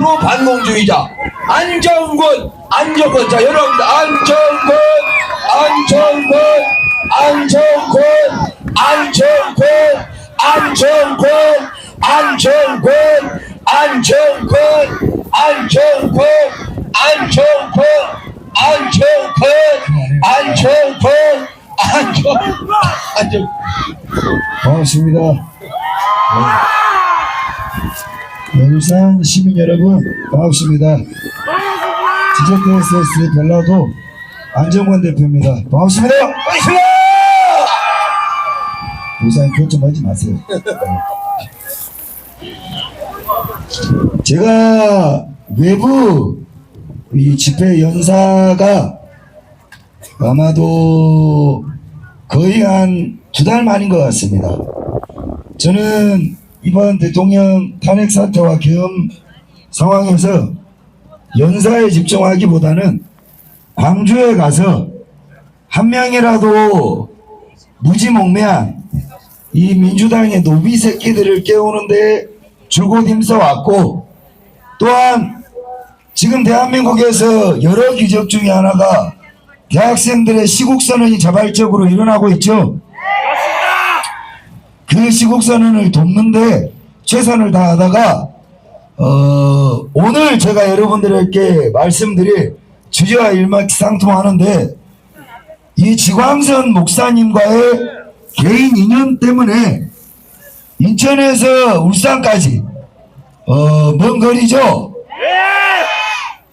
프로 반공주의자 안정권 자 여러분들 안정. 반갑습니다. 울산 시민 여러분 반갑습니다. GZSS 전라도 안정권 대표입니다. 반갑습니다. 울산 교점하지 마세요. 제가 외부 이 집회 연사가 아마도 거의 한 2달 만인 것 같습니다. 저는 이번 대통령 탄핵 사태와 계엄 상황에서 연사에 집중하기보다는 광주에 가서 한 명이라도 무지몽매한 이 민주당의 노비 새끼들을 깨우는데 줄곧 힘써 왔고, 또한 지금 대한민국에서 여러 기적 중에 하나가 대학생들의 시국선언이 자발적으로 일어나고 있죠. 그 시국선언을 돕는데 최선을 다하다가 오늘 제가 여러분들에게 말씀드릴 주제와 일맥상통하는데, 이 지광선 목사님과의 개인 인연 때문에 인천에서 울산까지 먼 거리죠.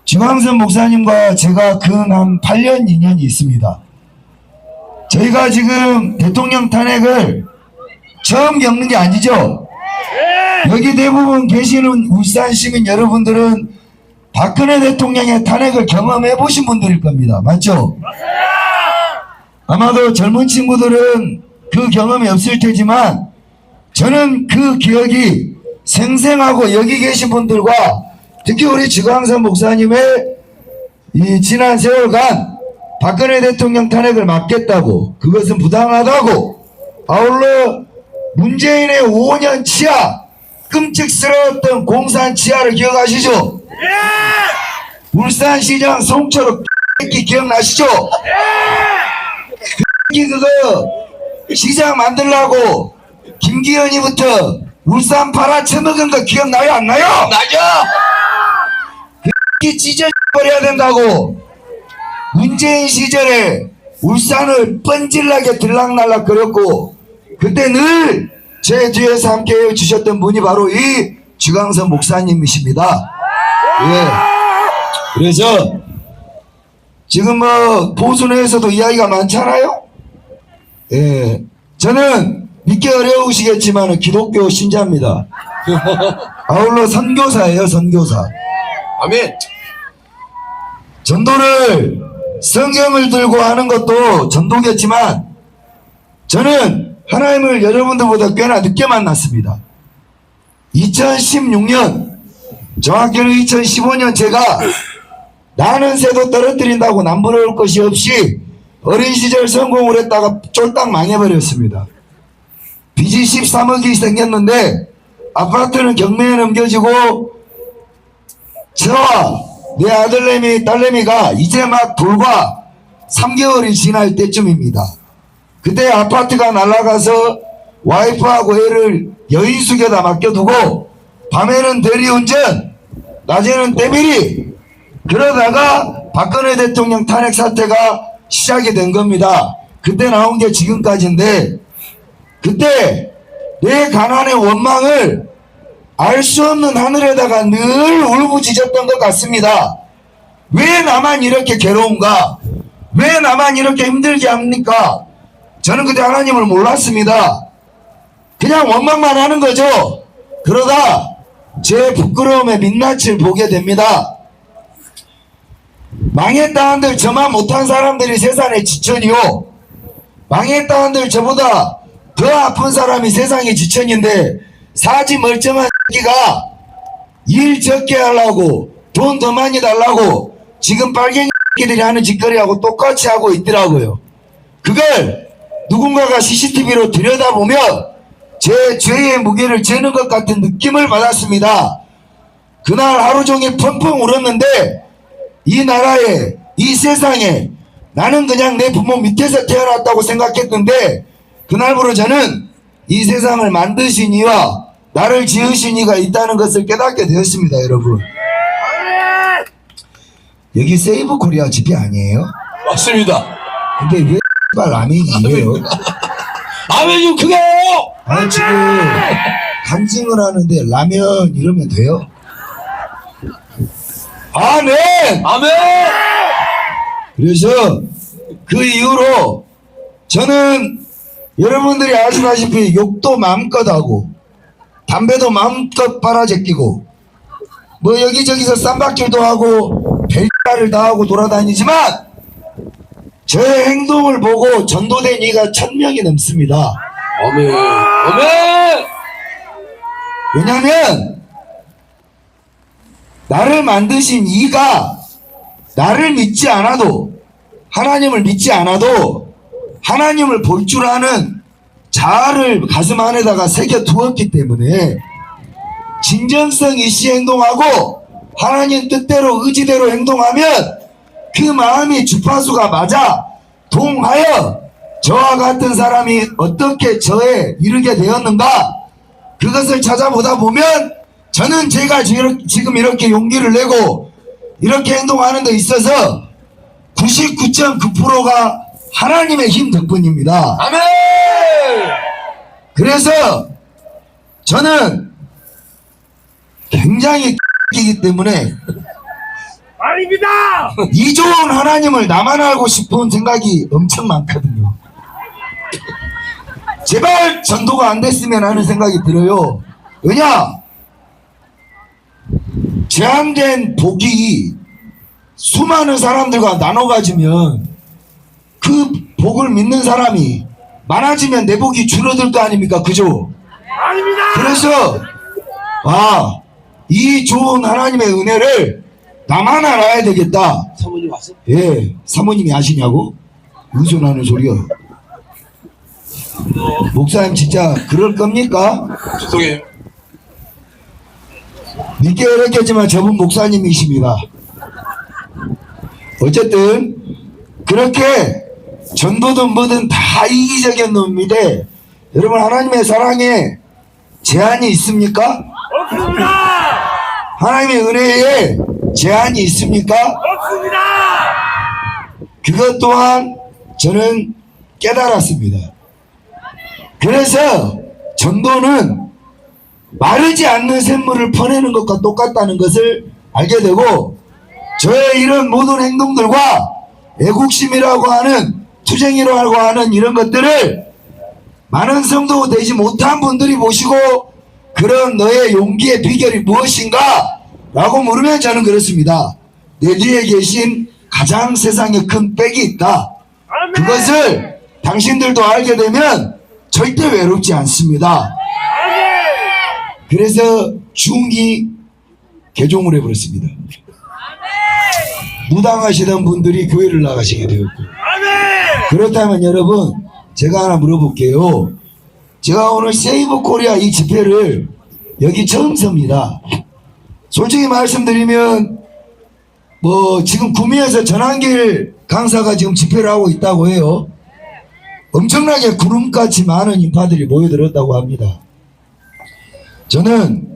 지광선 목사님과 제가 근 한 8년 인연이 있습니다. 저희가 지금 대통령 탄핵을 처음 겪는 게 아니죠. 여기 대부분 계시는 울산 시민 여러분들은 박근혜 대통령의 탄핵을 경험해 보신 분들일 겁니다. 맞죠? 아마도 젊은 친구들은 그 경험이 없을 테지만 저는 그 기억이 생생하고 여기 계신 분들과 특히 우리 지광선 목사님의 이 지난 세월간 박근혜 대통령 탄핵을 막겠다고, 그것은 부당하다고, 아울러 문재인의 5년 치하, 끔찍스러웠던 공산 치하를 기억하시죠? 울산시장 송철호 새끼 기억나시죠? 그거 시장 만들라고 김기현이부터 울산 팔아쳐먹은 거 기억나요? 안 나요? 나죠. 그 찢어버려야 된다고 문재인 시절에 울산을 뻔질나게 들락날락 거렸고, 그때 늘 제 뒤에서 함께 해주셨던 분이 바로 이 지광선 목사님이십니다. 예. 그래서 지금 뭐 보수내에서도 이야기가 많잖아요. 예. 저는 믿기 어려우시겠지만 기독교 신자입니다. 아울러 선교사예요. 선교사. 아멘. 전도를 성경을 들고 하는 것도 전도겠지만 저는 하나님을 여러분들보다 꽤나 늦게 만났습니다. 2016년, 정확히는 2015년 제가 나는 새도 떨어뜨린다고 남부러울 것이 없이 어린 시절 성공을 했다가 쫄딱 망해버렸습니다. 빚이 13억이 생겼는데 아파트는 경매에 넘겨지고 저와 내 아들내미 딸내미가 이제 막 불과 3개월이 지날 때쯤입니다. 그때 아파트가 날아가서 와이프하고 애를 여인숙에다 맡겨두고 밤에는 대리운전, 낮에는 때밀이, 그러다가 박근혜 대통령 탄핵 사태가 시작이 된 겁니다. 그때 나온 게 지금까지인데, 그때 내 가난의 원망을 알 수 없는 하늘에다가 늘 울부짖었던 것 같습니다. 왜 나만 이렇게 괴로운가? 왜 나만 이렇게 힘들게 합니까? 저는 그때 하나님을 몰랐습니다. 그냥 원망만 하는 거죠. 그러다 제 부끄러움의 민낯을 보게 됩니다. 망했다 한들 저만 못한 사람들이 세상에 지천이요, 망했다 한들 저보다 더 아픈 사람이 세상에 지천인데 사지 멀쩡한 새끼가 일 적게 하려고 돈 더 많이 달라고 지금 빨갱이 새끼들이 하는 짓거리하고 똑같이 하고 있더라고요. 그걸 누군가가 CCTV로 들여다보며 제 죄의 무게를 재는 것 같은 느낌을 받았습니다. 그날 하루 종일 펑펑 울었는데 이 나라에 이 세상에 나는 그냥 내 부모 밑에서 태어났다고 생각했는데 그날부로 저는 이 세상을 만드신 이와 나를 지으신 이가 있다는 것을 깨닫게 되었습니다. 여러분, 여기 세이브 코리아 집회 아니에요? 맞습니다. 근데 왜 라면이에요? 아멘 좀 크게 해요. 아니 지금 간증을 하는데 라면 이러면 돼요? 아멘! 아멘. 그래서 그 이후로 저는 여러분들이 아시다시피 욕도 마음껏 하고 담배도 마음껏 빨아제끼고 뭐 여기저기서 쌈박질도 하고 별짓을 다 하고 돌아다니지만 저의 행동을 보고 전도된 이가 1000명이 넘습니다. 아멘. 아멘. 왜냐하면 나를 만드신 이가 나를 믿지 않아도 하나님을 믿지 않아도 하나님을 볼 줄 아는 자아를 가슴 안에다가 새겨 두었기 때문에 진정성 있이 행동하고 하나님 뜻대로 의지대로 행동하면 그 마음이 주파수가 맞아 동하여 저와 같은 사람이 어떻게 저에 이르게 되었는가 그것을 찾아보다 보면 저는 제가 지금 이렇게 용기를 내고 이렇게 행동하는 데 있어서 99.9%가 하나님의 힘 덕분입니다. 아멘. 그래서 저는 굉장히 이기 때문에 아닙니다. 이 좋은 하나님을 나만 알고 싶은 생각이 엄청 많거든요. 제발 전도가 안 됐으면 하는 생각이 들어요. 왜냐? 제한된 복이 수많은 사람들과 나눠 가지면 그 복을 믿는 사람이 많아지면 내 복이 줄어들 거 아닙니까? 그죠? 아닙니다. 그래서 이 좋은 하나님의 은혜를 나만 알아야 되겠다. 사모님 왔어? 예, 사모님이 아시냐고? 의존하는 소리요. 목사님 진짜 그럴 겁니까? 죄송해요. 믿기 어렵겠지만 저분 목사님이십니다. 어쨌든 그렇게 전도든 뭐든 다 이기적인 놈인데 여러분 하나님의 사랑에 제한이 있습니까? 없습니다. 하나님의 은혜에 제한이 있습니까? 없습니다. 그것 또한 저는 깨달았습니다. 그래서 전도는 마르지 않는 샘물을 퍼내는 것과 똑같다는 것을 알게 되고 저의 이런 모든 행동들과 애국심이라고 하는 투쟁이라고 하는 이런 것들을 많은 성도 되지 못한 분들이 보시고 그런 너의 용기의 비결이 무엇인가? 라고 물으면 저는 그렇습니다. 내 뒤에 계신 가장 세상에 큰 백이 있다. 아멘. 그것을 당신들도 알게 되면 절대 외롭지 않습니다. 아멘. 그래서 중2 개종을 해버렸습니다. 무당하시던 분들이 교회를 나가시게 되었고 아멘. 그렇다면 여러분 제가 하나 물어볼게요. 제가 오늘 세이브 코리아 이 집회를 여기 처음 섭니다. 솔직히 말씀드리면 뭐 지금 구미에서 전한길 강사가 지금 집회를 하고 있다고 해요. 엄청나게 구름같이 많은 인파들이 모여들었다고 합니다. 저는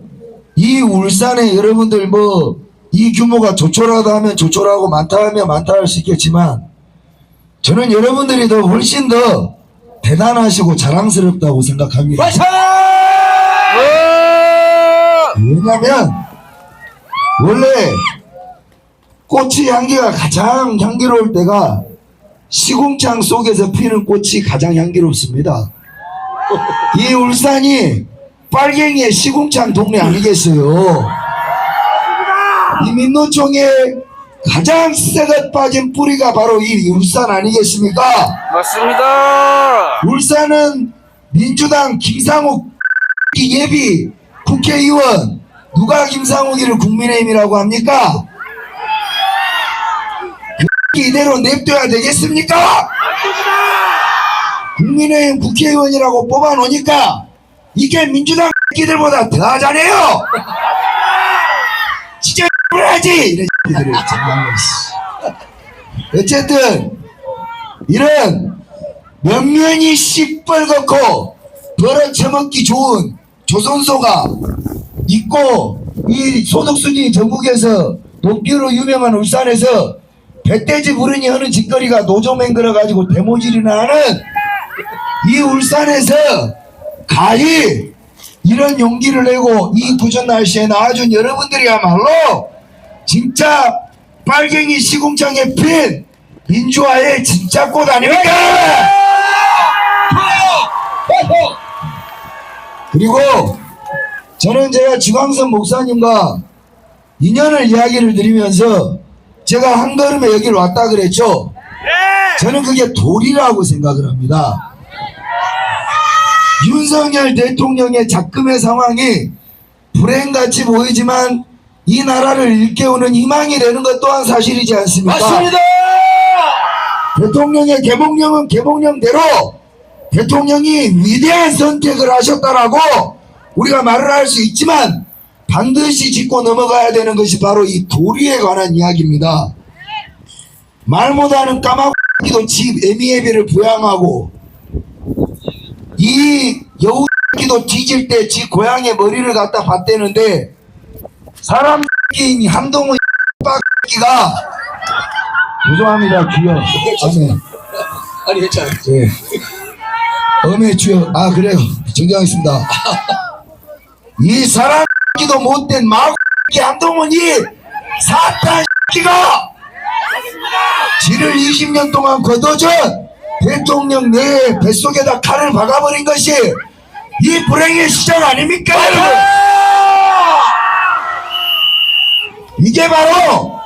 이 울산에 여러분들 뭐 이 규모가 조촐하다 하면 조촐하고 많다 하면 많다 할 수 있겠지만 저는 여러분들이 더 훨씬 더 대단하시고 자랑스럽다고 생각합니다. 왜냐면 원래 꽃의 향기가 가장 향기로울 때가 시궁창 속에서 피는 꽃이 가장 향기롭습니다. 이 울산이 빨갱이의 시궁창 동네 아니겠어요? 이 민노총에 가장 썩어 빠진 뿌리가 바로 이 울산 아니겠습니까? 맞습니다. 울산은 민주당 김상욱 예비 국회의원 누가 김상욱이를 국민의힘이라고 합니까? 그 이대로 냅둬야 되겠습니까? 국민의힘 국회의원이라고 뽑아놓으니까 이게 민주당 끼들보다 더하잖아요. 하지 이런 새끼들을 정말. 어쨌든 이런 면면이 시뻘겋고 벌어쳐먹기 좋은 조선소가 있고, 이 소득순위 전국에서 높기로 유명한 울산에서 배돼지 부르니 하는 짓거리가 노조 맹글어 가지고 대모질이나 하는 이 울산에서 가히 이런 용기를 내고 이 부전 날씨에 나와준 여러분들이야말로 진짜 빨갱이 시궁창에 핀 민주화의 진짜 꽃 아닙니까? 그리고 저는 제가 주광선 목사님과 인연을 이야기를 드리면서 제가 한 걸음에 여기를 왔다 그랬죠. 저는 그게 도리라고 생각을 합니다. 윤석열 대통령의 작금의 상황이 불행같이 보이지만 이 나라를 일깨우는 희망이 되는 것 또한 사실이지 않습니까? 맞습니다. 대통령의 개몽령은 개몽령대로 대통령이 위대한 선택을 하셨다라고 우리가 말을 할 수 있지만 반드시 짚고 넘어가야 되는 것이 바로 이 도리에 관한 이야기입니다. 말 못하는 까마귀도 집 애미애비를 부양하고, 이 여우새끼도 뒤질 때 지 고향의 머리를 갖다 받대는데, 사람 새끼인 한동훈 빡새끼가, 죄송합니다 귀여. 아니 괜찮아요. 네. 엄의 주여. 아 그래요. 정정하겠습니다. 이 사람 새끼도 못된 마귀 한동훈이 사탄 새끼가 지를 20년 동안 거둬준 대통령 내 뱃속에다 칼을 박아버린 것이 이 불행의 시작 아닙니까? 여러분? 이게 바로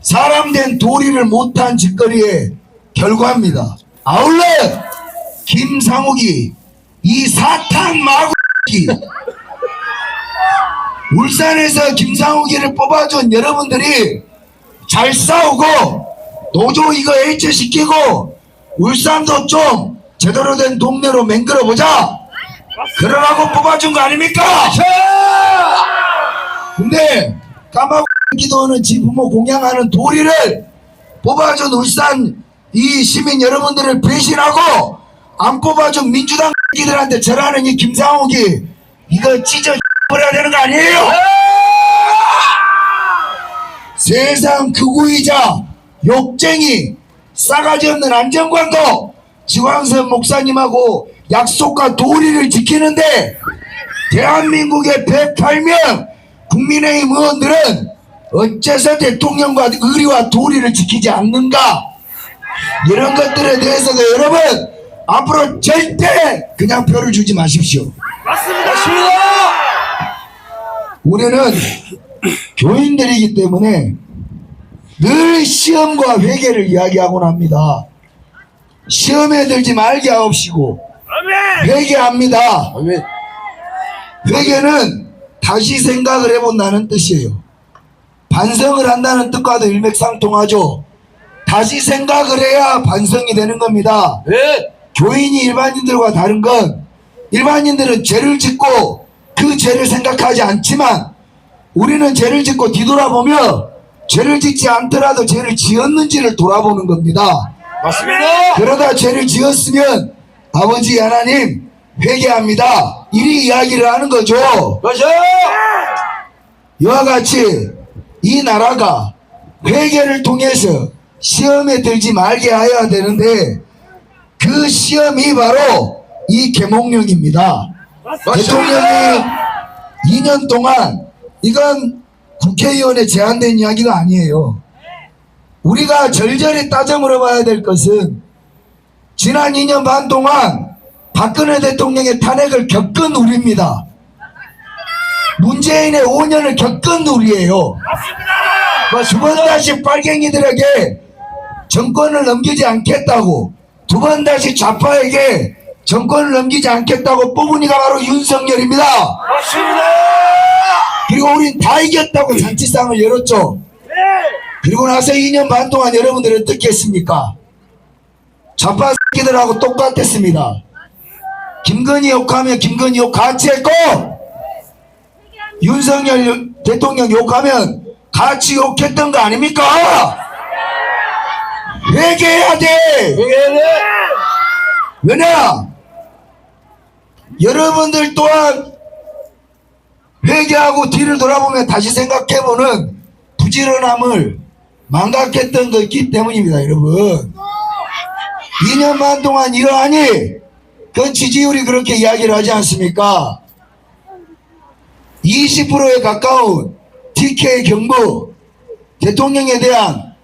사람된 도리를 못한 짓거리의 결과입니다. 아울러 김상욱이 이 사탄 마귀 울산에서 김상욱이를 뽑아준 여러분들이 잘 싸우고 노조 이거 해체시키고 울산도 좀 제대로 된 동네로 맹글어보자 그러라고 뽑아준 거 아닙니까? 근데 까마귀도는 지 부모 공양하는 도리를 뽑아준 울산 이 시민 여러분들을 배신하고 안 뽑아준 민주당 들한테 절하는 이 김상욱이 이거 찢어 버려야 되는 거 아니에요? 세상 극우이자 욕쟁이 싸가지 없는 안정관도 지광선 목사님하고 약속과 도리를 지키는데 대한민국의 108명 국민의힘 의원들은 어째서 대통령과 의리와 도리를 지키지 않는가? 이런 것들에 대해서도 여러분 앞으로 절대 그냥 표를 주지 마십시오. 맞습니다. 우리는 교인들이기 때문에 늘 시험과 회개를 이야기하곤 합니다. 시험에 들지 말게 하옵시고 아멘. 회개합니다. 아멘. 회개는 다시 생각을 해본다는 뜻이에요. 반성을 한다는 뜻과도 일맥상통하죠. 다시 생각을 해야 반성이 되는 겁니다. 네. 교인이 일반인들과 다른 건 일반인들은 죄를 짓고 그 죄를 생각하지 않지만 우리는 죄를 짓고 뒤돌아보며 죄를 짓지 않더라도 죄를 지었는지를 돌아보는 겁니다. 맞습니다. 그러다 죄를 지었으면 아버지 하나님 회개합니다. 이리 이야기를 하는 거죠. 맞아. 이와 같이 이 나라가 회개를 통해서 시험에 들지 말게 해야 되는데 그 시험이 바로 이 계몽령입니다. 대통령이 2년 동안 이건 국회의원에 제한된 이야기가 아니에요. 우리가 절절히 따져 물어봐야 될 것은 지난 2년 반 동안 박근혜 대통령의 탄핵을 겪은 우리입니다. 문재인의 5년을 겪은 우리예요. 두 번 다시 빨갱이들에게 정권을 넘기지 않겠다고 두 번 다시 좌파에게 정권을 넘기지 않겠다고 뽑은 이가 바로 윤석열입니다. 맞습니다. 그리고 우린 다 이겼다고 잔치상을 열었죠. 그리고 나서 2년 반 동안 여러분들은 어떻게 했습니까? 좌파 새끼들하고 똑같았습니다. 김건희 욕하면 김건희 욕 같이 했고 윤석열 대통령 욕하면 같이 욕했던 거 아닙니까? 회개해야 돼. 왜냐? 여러분들 또한 회개하고 뒤를 돌아보면 다시 생각해보는 부지런함을 망각했던 것이기 때문입니다, 여러분. 2년 반 동안 이러하니 그 지지율이 그렇게 이야기를 하지 않습니까? 20%에 가까운 TK 경부, 대통령에 대한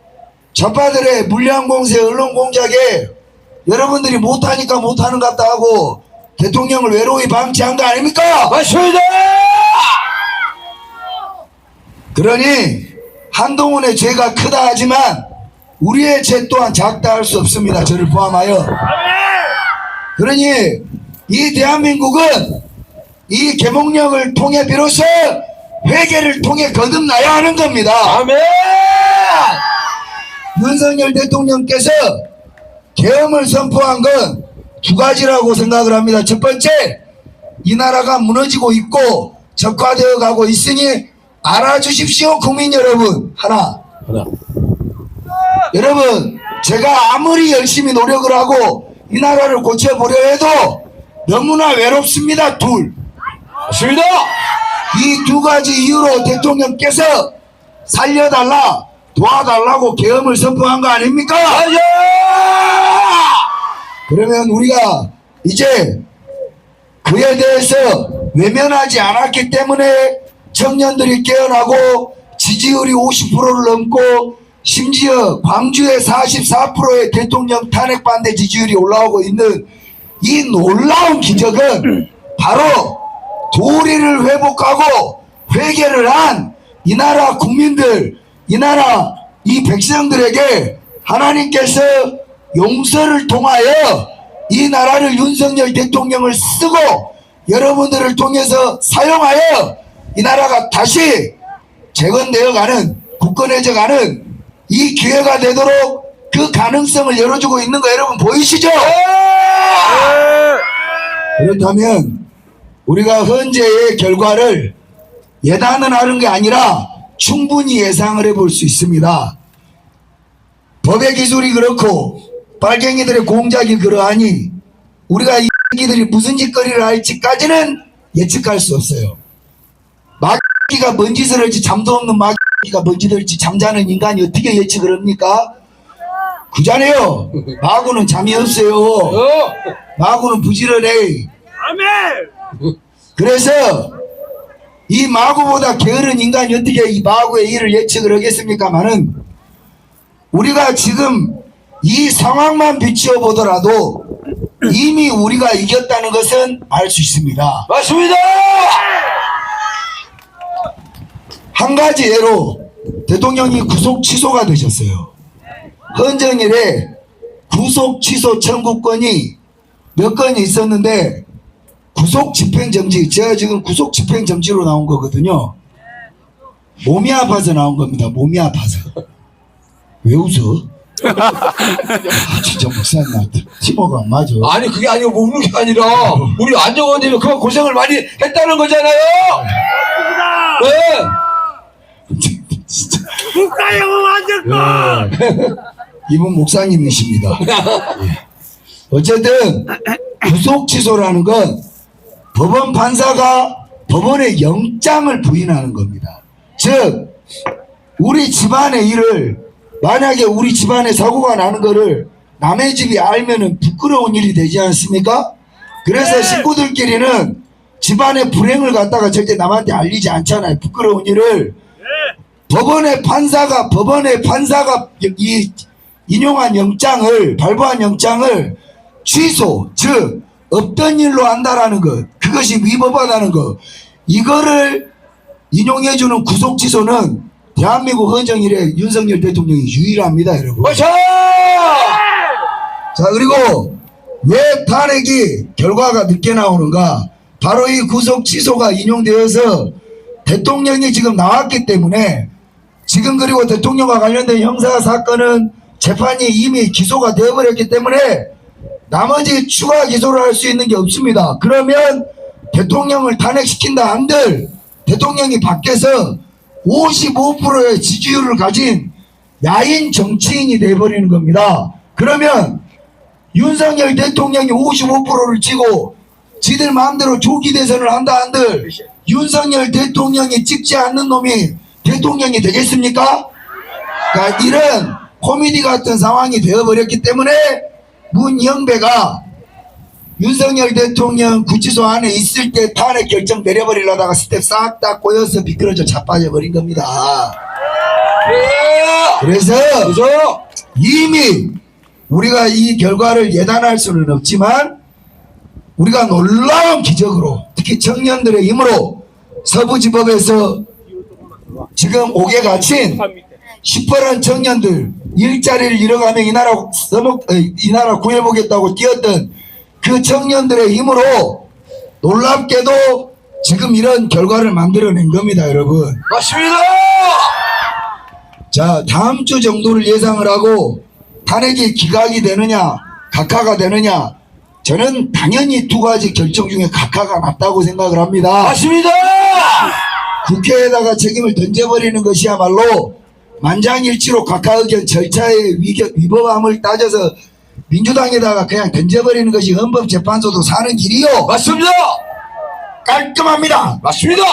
좌파들의 물량 공세, 언론 공작에 여러분들이 못하니까 못하는 것 같다 하고 대통령을 외로이 방치한 거 아닙니까? 맞습니다. 그러니 한동훈의 죄가 크다 하지만 우리의 죄 또한 작다 할 수 없습니다. 저를 포함하여. 그러니 이 대한민국은 이 계몽령을 통해 비로소 회개를 통해 거듭나야 하는 겁니다. 아멘. 윤석열 대통령께서 계엄을 선포한 건 두 가지라고 생각을 합니다. 첫 번째, 이 나라가 무너지고 있고 적화되어 가고 있으니 알아주십시오, 국민 여러분. 하나. 여러분, 제가 아무리 열심히 노력을 하고 이 나라를 고쳐보려 해도 너무나 외롭습니다. 둘. 맞습니다. 이 두 가지 이유로 대통령께서 살려달라, 도와달라고 계엄을 선포한 거 아닙니까? 맞아. 그러면 우리가 이제 그에 대해서 외면하지 않았기 때문에 청년들이 깨어나고 지지율이 50%를 넘고 심지어 광주의 44%의 대통령 탄핵 반대 지지율이 올라오고 있는 이 놀라운 기적은 바로 도리를 회복하고 회개를 한 이 나라 국민들, 이 나라 이 백성들에게 하나님께서 용서를 통하여 이 나라를 윤석열 대통령을 쓰고 여러분들을 통해서 사용하여 이 나라가 다시 재건되어가는, 굳건해져가는 이 기회가 되도록 그 가능성을 열어주고 있는 거 여러분 보이시죠? 그렇다면 우리가 현재의 결과를 예단은 하는 게 아니라 충분히 예상을 해볼 수 있습니다. 법의 기술이 그렇고 빨갱이들의 공작이 그러하니 우리가 이 새끼들이 무슨 짓거리를 할지까지는 예측할 수 없어요. 마귀가 뭔 짓을 할지, 잠도 없는 마귀가 뭔 짓을 할지 잠자는 인간이 어떻게 예측을 합니까? 그잖아요. 마구는 잠이 없어요. 마구는 부지런해. 아멘. 그래서 이 마구보다 게으른 인간이 어떻게 이 마구의 일을 예측을 하겠습니까마는 우리가 지금 이 상황만 비추어 보더라도 이미 우리가 이겼다는 것은 알 수 있습니다. 맞습니다. 한 가지 예로 대통령이 구속 취소가 되셨어요. 헌정일에 구속 취소 청구권이 몇 건이 있었는데 구속 집행정지, 제가 지금 구속 집행정지로 나온 거거든요. 몸이 아파서 나온 겁니다. 몸이 아파서. 왜 웃어? 아, 진짜 목사님한테 팀워크 안 맞아. 아니 그게 아니고 뭐 웃는 게 아니라 우리 안정원님이 그만 고생을 많이 했다는 거잖아요. 네. 진짜 국가영웅 안정권. 이분 목사님이십니다. 예. 어쨌든 구속 취소라는 건 법원 판사가 법원의 영장을 부인하는 겁니다. 즉 우리 집안의 일을, 만약에 우리 집안에 사고가 나는 거를 남의 집이 알면은 부끄러운 일이 되지 않습니까? 그래서 식구들끼리는 집안의 불행을 갖다가 절대 남한테 알리지 않잖아요. 부끄러운 일을. 법원의 판사가 이 인용한 영장을, 발부한 영장을 취소, 즉 없던 일로 한다라는 것, 그것이 위법하다는 것, 이거를 인용해주는 구속 취소는 대한민국 헌정일에 윤석열 대통령이 유일합니다, 여러분. 맞아. 자, 그리고 왜 탄핵이 결과가 늦게 나오는가? 바로 이 구속 취소가 인용되어서 대통령이 지금 나왔기 때문에, 지금 그리고 대통령과 관련된 형사 사건은 재판이 이미 기소가 되어버렸기 때문에 나머지 추가 기소를 할 수 있는 게 없습니다. 그러면 대통령을 탄핵시킨다 한들 대통령이 밖에서 55%의 지지율을 가진 야인 정치인이 돼버리는 겁니다. 그러면 윤석열 대통령이 55%를 찍고 지들 마음대로 조기 대선을 한다 한들 윤석열 대통령이 찍지 않는 놈이 대통령이 되겠습니까? 그러니까 이런 코미디 같은 상황이 되어버렸기 때문에 문영배가 윤석열 대통령 구치소 안에 있을 때 탄핵 결정 내려버리려다가 스텝 싹 다 꼬여서 미끄러져 자빠져 버린 겁니다. 그래서 그죠? 이미 우리가 이 결과를 예단할 수는 없지만 우리가 놀라운 기적으로 특히 청년들의 힘으로 서부지법에서 지금 옥에 갇힌 시퍼런 청년들 일자리를 잃어가며 이 나라 구해보겠다고 뛰었던 그 청년들의 힘으로 놀랍게도 지금 이런 결과를 만들어낸 겁니다, 여러분. 맞습니다. 자, 다음 주 정도를 예상을 하고 탄핵이 기각이 되느냐 각하가 되느냐, 저는 당연히 두 가지 결정 중에 각하가 낫다고 생각을 합니다. 맞습니다. 국회에다가 책임을 던져버리는 것이야말로 만장일치로 각하 의견 절차의 위법함을 따져서 민주당에다가 그냥 던져버리는 것이 헌법재판소도 사는 길이요. 맞습니다. 깔끔합니다. 맞습니다.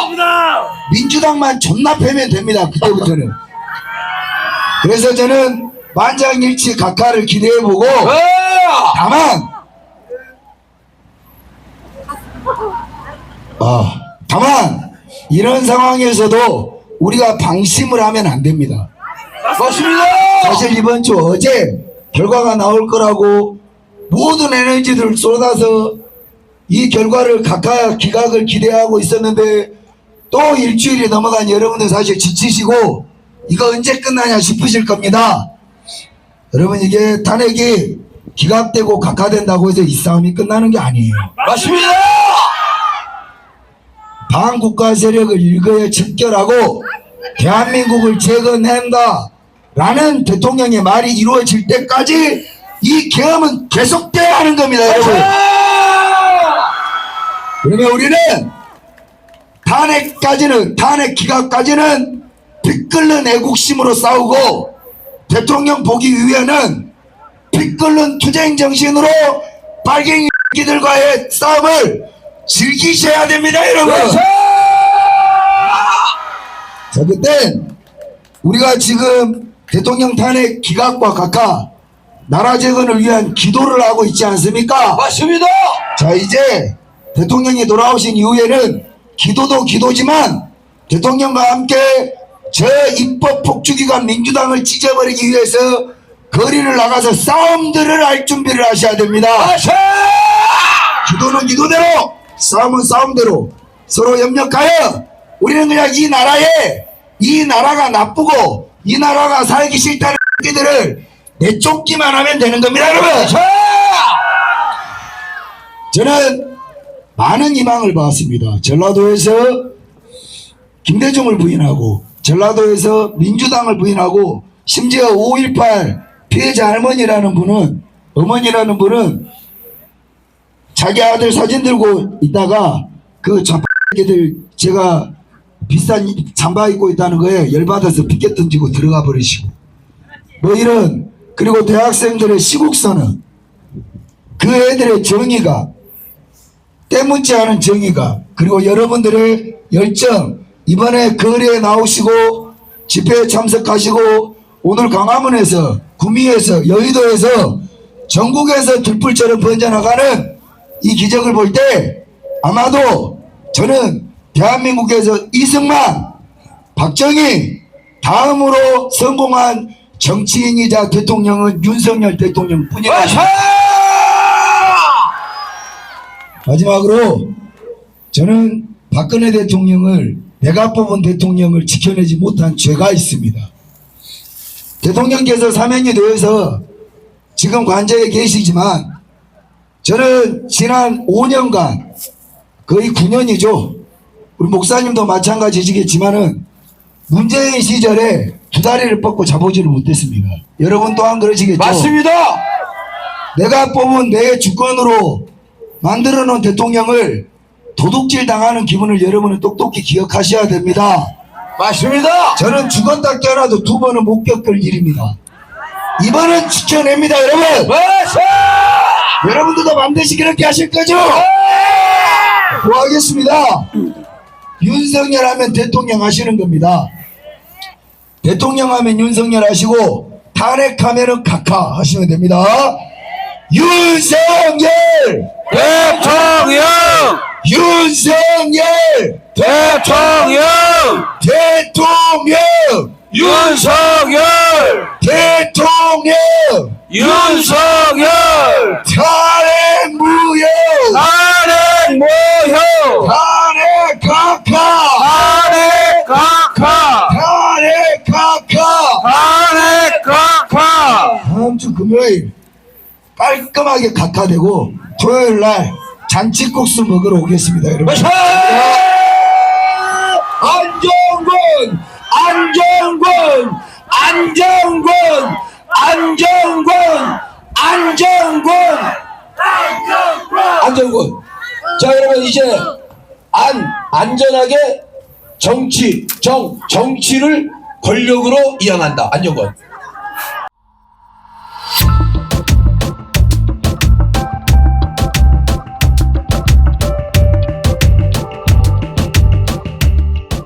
민주당만 존나 패면 됩니다. 그때부터는. 그래서 저는 만장일치 각하를 기대해보고 다만 이런 상황에서도 우리가 방심을 하면 안 됩니다. 맞습니다. 사실 이번 주 어제 결과가 나올 거라고 모든 에너지들을 쏟아서 이 결과를 각하 기각을 기대하고 있었는데 또 일주일이 넘어간 여러분들 사실 지치시고 이거 언제 끝나냐 싶으실 겁니다. 여러분, 이게 탄핵이 기각되고 각하된다고 해서 이 싸움이 끝나는 게 아니에요. 맞습니다. 반국가 세력을 일거에 척결하고 대한민국을 재건한다 라는 대통령의 말이 이루어질 때까지 이 계엄은 계속돼야 하는 겁니다, 여러분. 그러면 우리는 탄핵 기각까지는 피 끓는 애국심으로 싸우고 대통령 보기 위해는 피 끓는 투쟁 정신으로 빨갱이들과의 싸움을 즐기셔야 됩니다, 여러분. 자, 그때 우리가 지금 대통령 탄핵 기각과 각하 나라 재건을 위한 기도를 하고 있지 않습니까? 맞습니다. 자, 이제 대통령이 돌아오신 이후에는 기도도 기도지만 대통령과 함께 저 입법 폭주기관 민주당을 찢어버리기 위해서 거리를 나가서 싸움들을 할 준비를 하셔야 됩니다. 기도는 기도대로, 싸움은 싸움대로 서로 협력하여 우리는 그냥 이 나라가 나쁘고 이 나라가 살기 싫다는 새끼들을 내쫓기만 하면 되는 겁니다, 여러분. 저는 많은 희망을 봤습니다. 전라도에서 김대중을 부인하고 전라도에서 민주당을 부인하고 심지어 5.18 피해자 어머니라는 분은 자기 아들 사진 들고 있다가 그 좌파들 제가 비싼 잠바 입고 있다는 거에 열받아서 피켓 던지고 들어가 버리시고 뭐 이런, 그리고 대학생들의 시국선언, 그 애들의 정의가 때묻지 않은 정의가, 그리고 여러분들의 열정, 이번에 거리에 나오시고 집회에 참석하시고 오늘 광화문에서, 구미에서, 여의도에서, 전국에서 들불처럼 번져나가는 이 기적을 볼 때 아마도 저는 대한민국에서 이승만, 박정희 다음으로 성공한 정치인이자 대통령은 윤석열 대통령뿐이다. 마지막으로 저는 박근혜 대통령을, 내가 뽑은 대통령을 지켜내지 못한 죄가 있습니다. 대통령께서 사면이 되어서 지금 관저에 계시지만 저는 지난 5년간, 거의 9년이죠. 우리 목사님도 마찬가지시겠지만은 문재인 시절에 두 다리를 뻗고 자보지를 못했습니다. 여러분 또한 그러시겠죠? 맞습니다. 내가 뽑은 내 주권으로 만들어 놓은 대통령을 도둑질 당하는 기분을 여러분은 똑똑히 기억하셔야 됩니다. 맞습니다. 저는 죽었다 깨어나도 두 번은 못 겪을 일입니다. 이번은 지켜냅니다, 여러분. 맞아. 여러분들도 반드시 그렇게 하실 거죠? 고하겠습니다. 윤석열 하면 대통령 하시는 겁니다. 대통령 하면 윤석열 하시고 탄핵하면은 각하 하시면 됩니다. 윤석열! 대통령! 윤석열! 대통령! 대통령! 윤석열! 대통령! 윤석열! 탄핵 무효! 탄핵 모형! 탄핵 각하! 탄핵 각하! 탄핵 각하! 탄핵 각하! 다음 주 금요일 깔끔하게 각하되고 토요일 날 잔치국수 먹으러 오겠습니다, 여러분. 맞아! 안정권! 안정권! 안정권! 안정권! 안정권! 안정권! 자, 여러분, 이제 안전하게 정치를 권력으로 이양한다. 안정권.